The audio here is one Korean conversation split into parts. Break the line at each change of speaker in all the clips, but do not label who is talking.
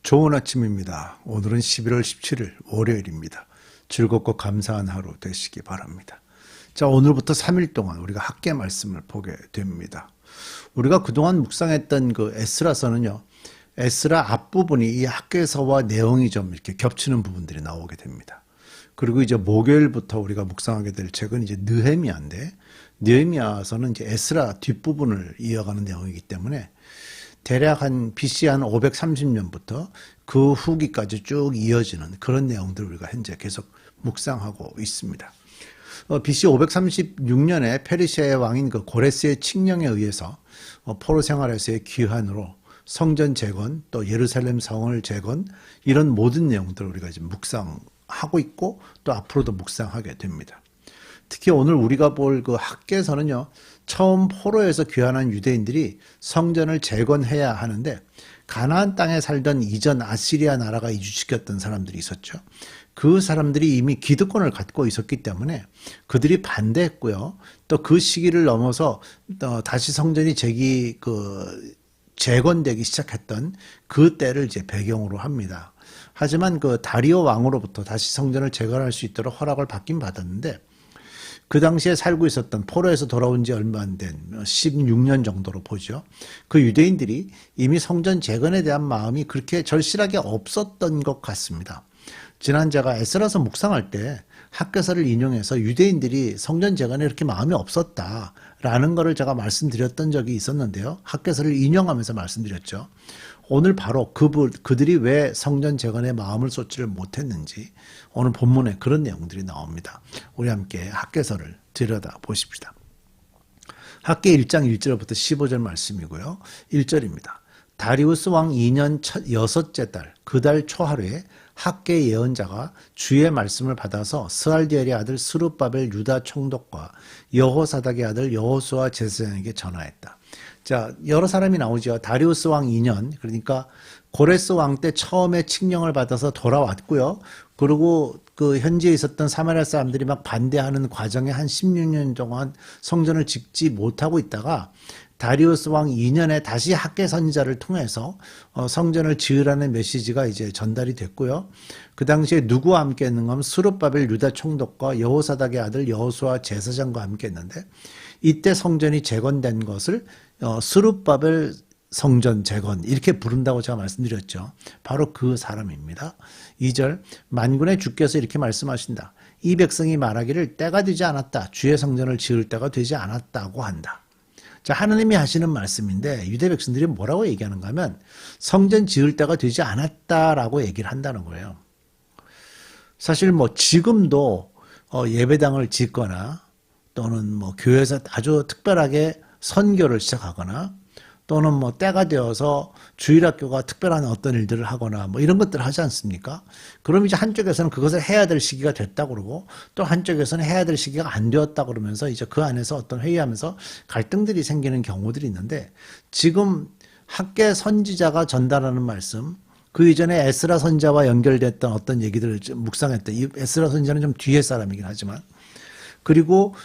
좋은 아침입니다. 오늘은 11월 17일 월요일입니다. 즐겁고 감사한 하루 되시기 바랍니다. 자, 오늘부터 3일 동안 우리가 학계 말씀을 보게 됩니다. 우리가 그동안 묵상했던 그 에스라서는요, 에스라 앞부분이 이 학계서와 내용이 좀 이렇게 겹치는 부분들이 나오게 됩니다. 그리고 이제 목요일부터 우리가 묵상하게 될 책은 이제 느헤미야인데, 느헤미야서는 이제 에스라 뒷부분을 이어가는 내용이기 때문에 대략 한 BC 한 530년부터 그 후기까지 쭉 이어지는 그런 내용들을 우리가 현재 계속 묵상하고 있습니다. BC 536년에 페르시아의 왕인 그 고레스의 칙령에 의해서 포로 생활에서의 귀환으로 성전 재건, 또 예루살렘 성을 재건, 이런 모든 내용들을 우리가 지금 묵상하고 있고 또 앞으로도 묵상하게 됩니다. 특히 오늘 우리가 볼 그 학계서는요, 처음 포로에서 귀환한 유대인들이 성전을 재건해야 하는데 가나안 땅에 살던 이전 아시리아 나라가 이주시켰던 사람들이 있었죠. 그 사람들이 이미 기득권을 갖고 있었기 때문에 그들이 반대했고요. 또 그 시기를 넘어서 다시 성전이 재건되기 시작했던 그 때를 이제 배경으로 합니다. 하지만 그 다리오 왕으로부터 다시 성전을 재건할 수 있도록 허락을 받긴 받았는데, 그 당시에 살고 있었던 포로에서 돌아온 지 얼마 안 된 16년 정도로 보죠. 그 유대인들이 이미 성전 재건에 대한 마음이 그렇게 절실하게 없었던 것 같습니다. 지난 제가 에스라서 묵상할 때 학계서를 인용해서 유대인들이 성전 재건에 이렇게 마음이 없었다라는 것을 제가 말씀드렸던 적이 있었는데요. 학계서를 인용하면서 말씀드렸죠. 오늘 바로 그들이 왜 성전 재건에 마음을 쏟지를 못했는지 오늘 본문에 그런 내용들이 나옵니다. 우리 함께 학계서를 들여다 보십시다. 학계 1장 1절부터 15절 말씀이고요. 1절입니다. 다리우스 왕 2년 첫 여섯째 달, 그 달 초하루에 학계 예언자가 주의 말씀을 받아서 스알디엘의 아들 스룹바벨 유다 총독과 여호사닥의 아들 여호수아 제사장에게 전하였다. 자, 여러 사람이 나오죠. 다리우스 왕 2년, 그러니까 고레스 왕 때 처음에 칙령을 받아서 돌아왔고요. 그리고 그 현지에 있었던 사마리아 사람들이 막 반대하는 과정에 한 16년 동안 성전을 짓지 못하고 있다가 다리우스 왕 2년에 다시 학계 선지자를 통해서 성전을 지으라는 메시지가 이제 전달이 됐고요. 그 당시에 누구와 함께 했는가 하면 스룹바벨 유다 총독과 여호사닥의 아들 여호수아 제사장과 함께 했는데, 이때 성전이 재건된 것을 스룹바벨 성전 재건 이렇게 부른다고 제가 말씀드렸죠. 바로 그 사람입니다. 2절, 만군의 주께서 이렇게 말씀하신다. 이 백성이 말하기를 때가 되지 않았다. 주의 성전을 지을 때가 되지 않았다고 한다. 자, 하나님이 하시는 말씀인데 유대 백성들이 뭐라고 얘기하는가 하면 성전 지을 때가 되지 않았다라고 얘기를 한다는 거예요. 사실 뭐 지금도 예배당을 짓거나 또는 뭐 교회에서 아주 특별하게 선교를 시작하거나 또는 뭐 때가 되어서 주일학교가 특별한 어떤 일들을 하거나 뭐 이런 것들을 하지 않습니까? 그럼 이제 한쪽에서는 그것을 해야 될 시기가 됐다고 그러고 또 한쪽에서는 해야 될 시기가 안 되었다고 그러면서 이제 그 안에서 어떤 회의하면서 갈등들이 생기는 경우들이 있는데, 지금 학계 선지자가 전달하는 말씀, 그 이전에 에스라 선지자와 연결됐던 어떤 얘기들을 묵상했던, 이 에스라 선지자는 좀 뒤에 사람이긴 하지만, 그리고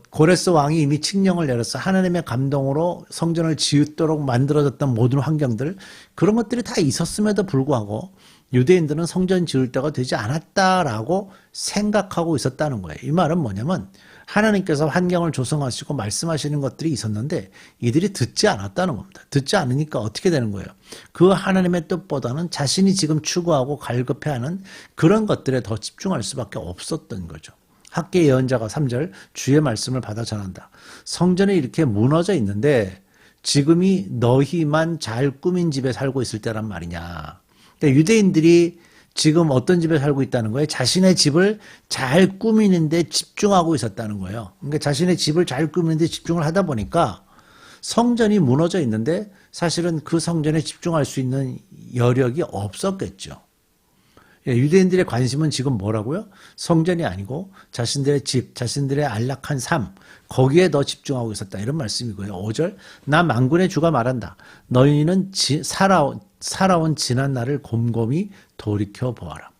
고레스 왕이 이미 칙령을 내렸어. 하나님의 감동으로 성전을 지으도록 만들어졌던 모든 환경들, 그런 것들이 다 있었음에도 불구하고 유대인들은 성전 지을 때가 되지 않았다라고 생각하고 있었다는 거예요. 이 말은 뭐냐면 하나님께서 환경을 조성하시고 말씀하시는 것들이 있었는데 이들이 듣지 않았다는 겁니다. 듣지 않으니까 어떻게 되는 거예요? 그 하나님의 뜻보다는 자신이 지금 추구하고 갈급해하는 그런 것들에 더 집중할 수밖에 없었던 거죠. 학계 예언자가 3절, 주의 말씀을 받아 전한다. 성전이 이렇게 무너져 있는데 지금이 너희만 잘 꾸민 집에 살고 있을 때란 말이냐. 그러니까 유대인들이 지금 어떤 집에 살고 있다는 거예요? 자신의 집을 잘 꾸미는 데 집중하고 있었다는 거예요. 그러니까 자신의 집을 잘 꾸미는 데 집중을 하다 보니까 성전이 무너져 있는데 사실은 그 성전에 집중할 수 있는 여력이 없었겠죠. 유대인들의 관심은 지금 뭐라고요? 성전이 아니고 자신들의 집, 자신들의 안락한 삶, 거기에 더 집중하고 있었다. 이런 말씀이고요. 5절, 나 만군의 주가 말한다. 너희는 살아온 지난 날을 곰곰이 돌이켜보아라.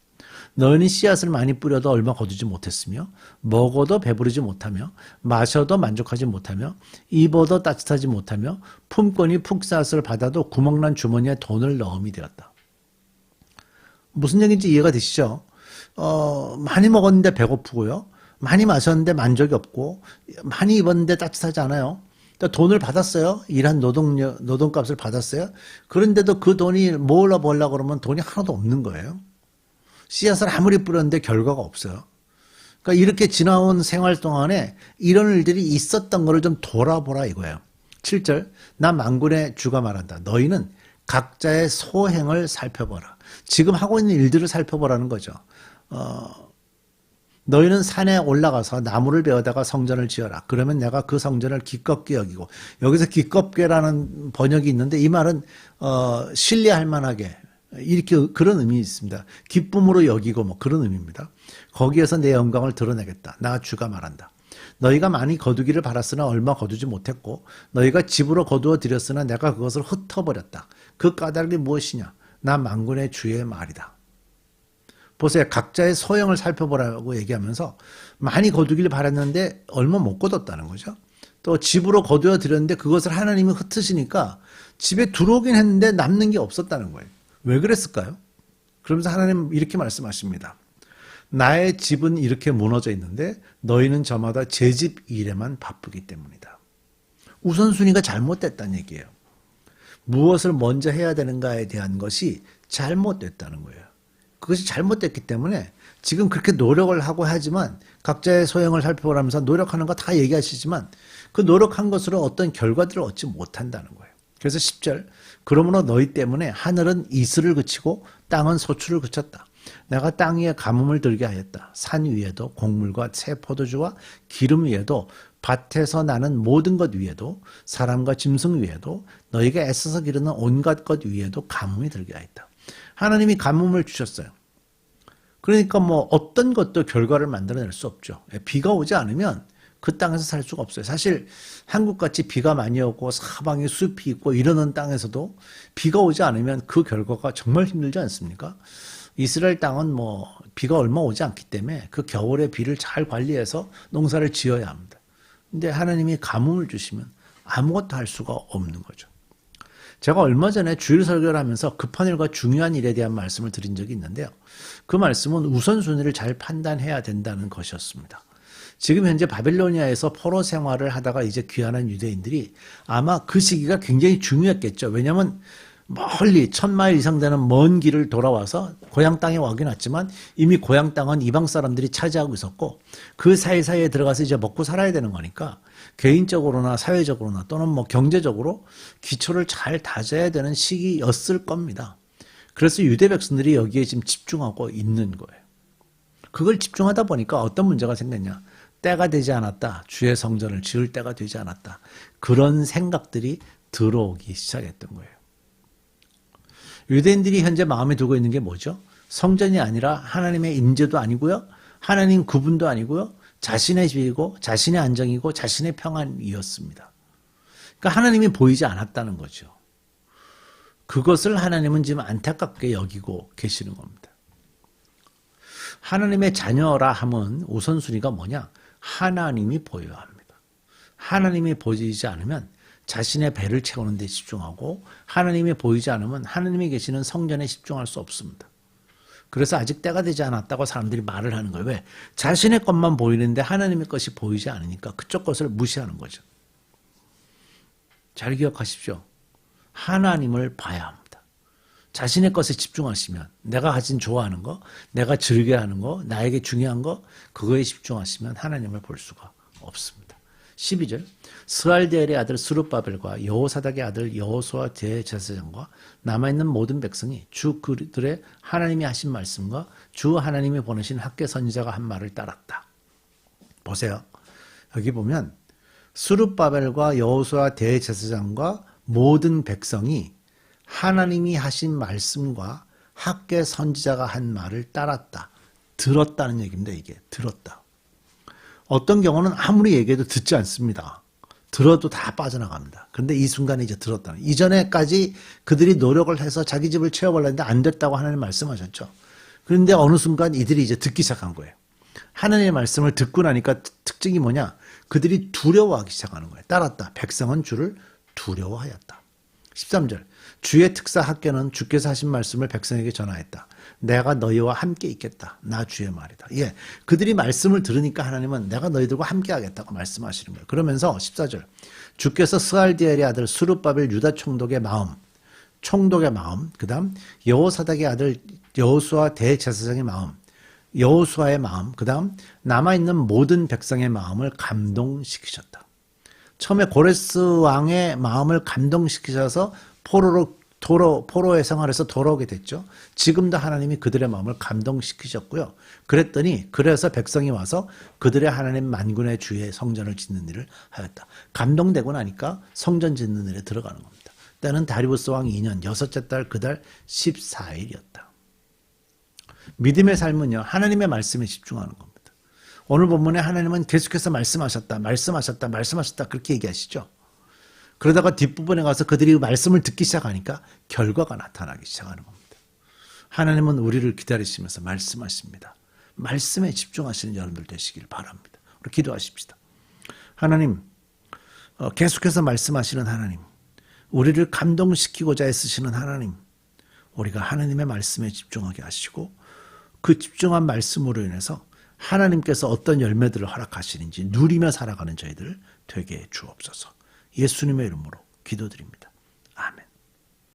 너희는 씨앗을 많이 뿌려도 얼마 거두지 못했으며 먹어도 배부르지 못하며 마셔도 만족하지 못하며 입어도 따뜻하지 못하며 품권이 푹 쌀을 받아도 구멍난 주머니에 돈을 넣음이 되었다. 무슨 얘기인지 이해가 되시죠? 많이 먹었는데 배고프고요. 많이 마셨는데 만족이 없고, 많이 입었는데 따뜻하지 않아요. 그러니까 돈을 받았어요. 일한 노동값을 받았어요. 그런데도 그 돈이 모으려 그러면 돈이 하나도 없는 거예요. 씨앗을 아무리 뿌렸는데 결과가 없어요. 그러니까 이렇게 지나온 생활 동안에 이런 일들이 있었던 거를 좀 돌아보라 이거예요. 7절, 나 만군의 주가 말한다. 너희는 각자의 소행을 살펴보라. 지금 하고 있는 일들을 살펴보라는 거죠. 너희는 산에 올라가서 나무를 베어다가 성전을 지어라. 그러면 내가 그 성전을 기껍게 여기고, 여기서 기껍게라는 번역이 있는데 이 말은 신뢰할 만하게, 이렇게 그런 의미 있습니다. 기쁨으로 여기고 뭐 그런 의미입니다. 거기에서 내 영광을 드러내겠다. 나 주가 말한다. 너희가 많이 거두기를 바랐으나 얼마 거두지 못했고, 너희가 집으로 거두어 들였으나 내가 그것을 흩어버렸다. 그 까닭이 무엇이냐? 나 만군의 주의 말이다. 보세요. 각자의 소형을 살펴보라고 얘기하면서 많이 거두기를 바랐는데 얼마 못 거뒀다는 거죠. 또 집으로 거두어 들였는데 그것을 하나님이 흩으시니까 집에 들어오긴 했는데 남는 게 없었다는 거예요. 왜 그랬을까요? 그러면서 하나님 이렇게 말씀하십니다. 나의 집은 이렇게 무너져 있는데 너희는 저마다 제 집 일에만 바쁘기 때문이다. 우선순위가 잘못됐다는 얘기예요. 무엇을 먼저 해야 되는가에 대한 것이 잘못됐다는 거예요. 그것이 잘못됐기 때문에 지금 그렇게 노력을 하고 하지만 각자의 소형을 살펴보라면서 노력하는 거 다 얘기하시지만 그 노력한 것으로 어떤 결과들을 얻지 못한다는 거예요. 그래서 10절, 그러므로 너희 때문에 하늘은 이슬을 그치고 땅은 소출을 그쳤다. 내가 땅 위에 가뭄을 들게 하였다. 산 위에도 곡물과 새 포도주와 기름 위에도 밭에서 나는 모든 것 위에도 사람과 짐승 위에도 너희가 애써서 기르는 온갖 것 위에도 가뭄이 들게 하였다. 하나님이 가뭄을 주셨어요. 그러니까 뭐 어떤 것도 결과를 만들어낼 수 없죠. 비가 오지 않으면 그 땅에서 살 수가 없어요. 사실 한국같이 비가 많이 오고 사방에 숲이 있고 이러는 땅에서도 비가 오지 않으면 그 결과가 정말 힘들지 않습니까? 이스라엘 땅은 뭐 비가 얼마 오지 않기 때문에 그 겨울에 비를 잘 관리해서 농사를 지어야 합니다. 근데 하나님이 가뭄을 주시면 아무것도 할 수가 없는 거죠. 제가 얼마 전에 주일 설교를 하면서 급한 일과 중요한 일에 대한 말씀을 드린 적이 있는데요. 그 말씀은 우선순위를 잘 판단해야 된다는 것이었습니다. 지금 현재 바빌로니아에서 포로 생활을 하다가 이제 귀환한 유대인들이 아마 그 시기가 굉장히 중요했겠죠. 왜냐하면 멀리 1000마일 이상 되는 먼 길을 돌아와서 고향 땅에 와긴 왔지만 이미 고향 땅은 이방 사람들이 차지하고 있었고 그 사이사이에 들어가서 이제 먹고 살아야 되는 거니까 개인적으로나 사회적으로나 또는 뭐 경제적으로 기초를 잘 다져야 되는 시기였을 겁니다. 그래서 유대 백성들이 여기에 지금 집중하고 있는 거예요. 그걸 집중하다 보니까 어떤 문제가 생겼냐. 때가 되지 않았다. 주의 성전을 지을 때가 되지 않았다. 그런 생각들이 들어오기 시작했던 거예요. 유대인들이 현재 마음에 두고 있는 게 뭐죠? 성전이 아니라 하나님의 임재도 아니고요. 하나님 그분도 아니고요. 자신의 집이고 자신의 안정이고 자신의 평안이었습니다. 그러니까 하나님이 보이지 않았다는 거죠. 그것을 하나님은 지금 안타깝게 여기고 계시는 겁니다. 하나님의 자녀라 함은 우선순위가 뭐냐? 하나님이 보여야 합니다. 하나님이 보이지 않으면 자신의 배를 채우는 데 집중하고 하나님이 보이지 않으면 하나님이 계시는 성전에 집중할 수 없습니다. 그래서 아직 때가 되지 않았다고 사람들이 말을 하는 거예요. 왜? 자신의 것만 보이는데 하나님의 것이 보이지 않으니까 그쪽 것을 무시하는 거죠. 잘 기억하십시오. 하나님을 봐야 합니다. 자신의 것에 집중하시면 내가 가진 좋아하는 거, 내가 즐겨하는 거, 나에게 중요한 거 그거에 집중하시면 하나님을 볼 수가 없습니다. 12절 스알디엘의 아들 스룹바벨과 여호사닥의 아들 여호수아 대제사장과 남아있는 모든 백성이 주 그들의 하나님이 하신 말씀과 주 하나님이 보내신 학개 선지자가 한 말을 따랐다. 보세요. 여기 보면 스룹바벨과 여호수아 대제사장과 모든 백성이 하나님이 하신 말씀과 학개 선지자가 한 말을 따랐다. 들었다는 얘기입니다. 이게 들었다. 어떤 경우는 아무리 얘기해도 듣지 않습니다. 들어도 다 빠져나갑니다. 그런데 이 순간에 이제 들었다는. 이전에까지 그들이 노력을 해서 자기 집을 채워보려는데 안 됐다고 하나님 말씀하셨죠. 그런데 어느 순간 이들이 이제 듣기 시작한 거예요. 하나님의 말씀을 듣고 나니까 특징이 뭐냐? 그들이 두려워하기 시작하는 거예요. 따랐다. 백성은 주를 두려워하였다. 13절 주의 특사 학교는 주께서 하신 말씀을 백성에게 전하였다. 내가 너희와 함께 있겠다. 나 주의 말이다. 예, 그들이 말씀을 들으니까 하나님은 내가 너희들과 함께 하겠다고 말씀하시는 거예요. 그러면서 14절 주께서 스알디엘의 아들 수룹바벨 유다 총독의 마음, 그 다음 여호사닥의 아들 여호수아 대제사장의 마음, 여호수아의 마음, 그 다음 남아있는 모든 백성의 마음을 감동시키셨다. 처음에 고레스 왕의 마음을 감동시키셔서 포로의 생활에서 돌아오게 됐죠. 지금도 하나님이 그들의 마음을 감동시키셨고요. 그래서 백성이 와서 그들의 하나님 만군의 주의 성전을 짓는 일을 하였다. 감동되고 나니까 성전 짓는 일에 들어가는 겁니다. 때는 다리우스 왕 2년 여섯째 달 그달 14일이었다. 믿음의 삶은요, 하나님의 말씀에 집중하는 겁니다. 오늘 본문에 하나님은 계속해서 말씀하셨다 그렇게 얘기하시죠. 그러다가 뒷부분에 가서 그들이 말씀을 듣기 시작하니까 결과가 나타나기 시작하는 겁니다. 하나님은 우리를 기다리시면서 말씀하십니다. 말씀에 집중하시는 여러분들 되시길 바랍니다. 우리 기도하십시다. 하나님, 계속해서 말씀하시는 하나님, 우리를 감동시키고자 애쓰시는 하나님, 우리가 하나님의 말씀에 집중하게 하시고 그 집중한 말씀으로 인해서 하나님께서 어떤 열매들을 허락하시는지 누리며 살아가는 저희들 되게 해 주옵소서. 예수님의 이름으로 기도드립니다.